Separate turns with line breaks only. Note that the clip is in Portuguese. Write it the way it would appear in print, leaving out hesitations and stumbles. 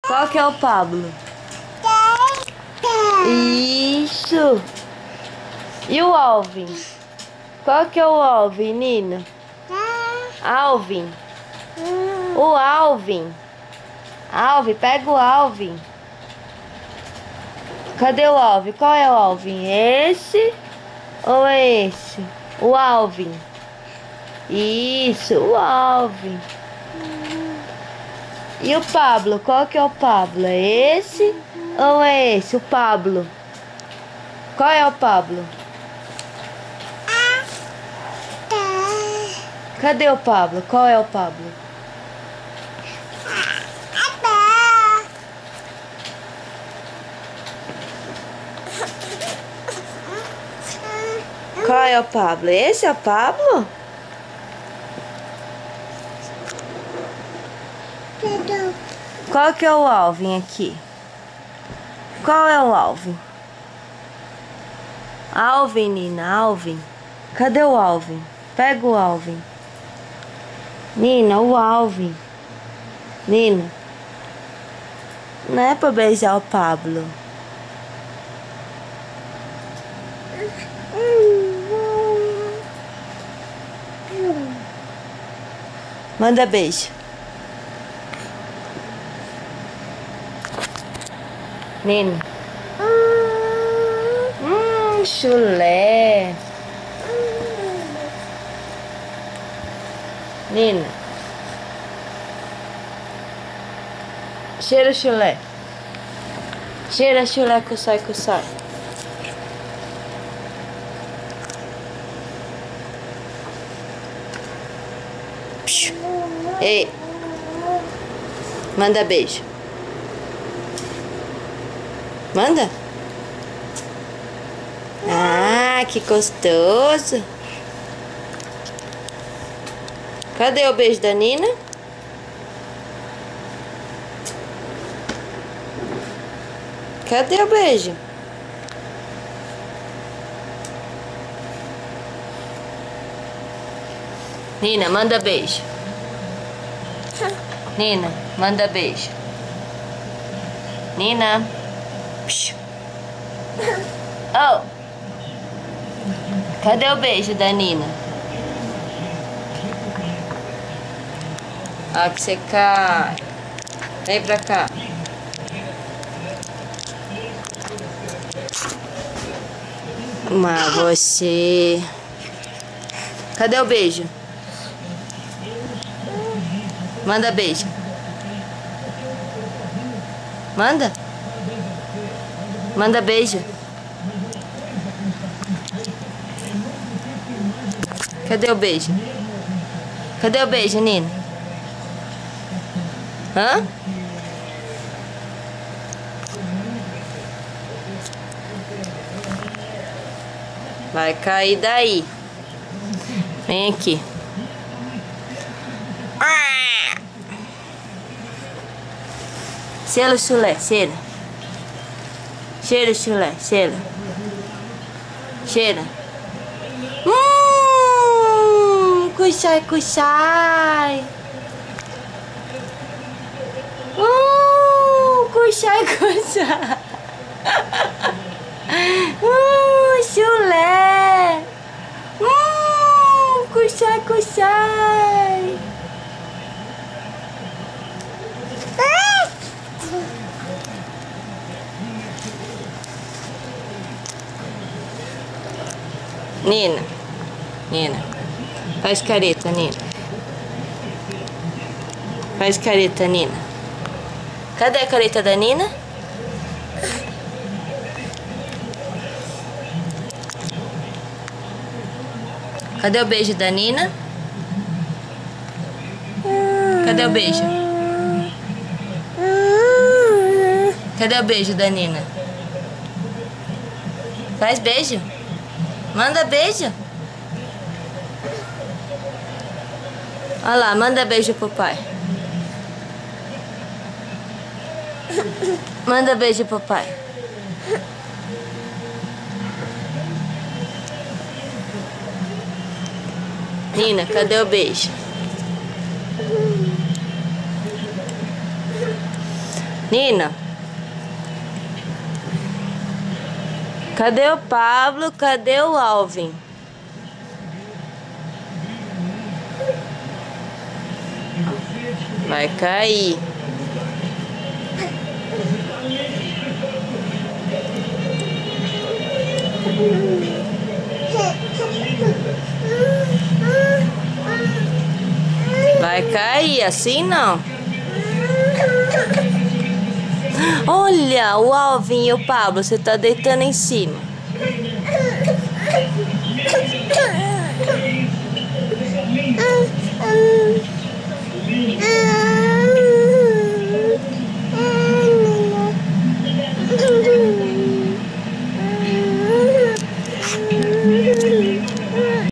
Qual que é o Pablo? Isso. E o Alvin? Qual que é o Alvin, Nina? Alvin. O Alvin. Alvin, pega o Alvin. Cadê o Alvin? Qual é o Alvin? Esse ou é esse? O Alvin. Isso, o Alvin. E o Pablo? Qual que é o Pablo? É esse ou é esse? O Pablo. Qual é o Pablo? Cadê o Pablo? Qual é o Pablo? Qual é o Pablo? Esse é o Pablo? Qual que é o Alvin aqui? Qual é o Alvin? Alvin, Nina, Alvin. Cadê o Alvin? Pega o Alvin. Nina, o Alvin. Nina. Não é pra beijar o Pablo. Manda beijo. Nina. Chulé. Nina. Cheira chulé. Cheira chulé, coçai, coçai. Ei. Manda beijo. Manda. Ah, que gostoso. Cadê o beijo da Nina? Cadê o beijo? Nina, manda beijo. Nina, manda beijo. Nina. Oh. Cadê o beijo da Nina? Ó, que você cai. Vem pra cá. Mas você... Cadê o beijo? Manda beijo. Manda. Manda beijo. Cadê o beijo? Cadê o beijo, Nina? Hã? Vai cair daí. Vem aqui. Cheira o chulé, cheira. Cheira o chulé, cheira. Cheira. Cuxai, cuxai. Cuxai, cuxai. Chulé. Cuxai, cuxai. Nina. Nina. Faz careta, Nina. Faz careta, Nina. Cadê a careta da Nina? Cadê o beijo da Nina? Cadê o beijo? Cadê o beijo da Nina? Faz beijo. Manda beijo. Olha lá, manda beijo pro pai. Manda beijo pro pai. Nina, cadê o beijo? Nina. Cadê o Pablo? Cadê o Alvin? Vai cair. Vai cair, assim não. Olha, o Alvin e o Pablo, você tá deitando em cima.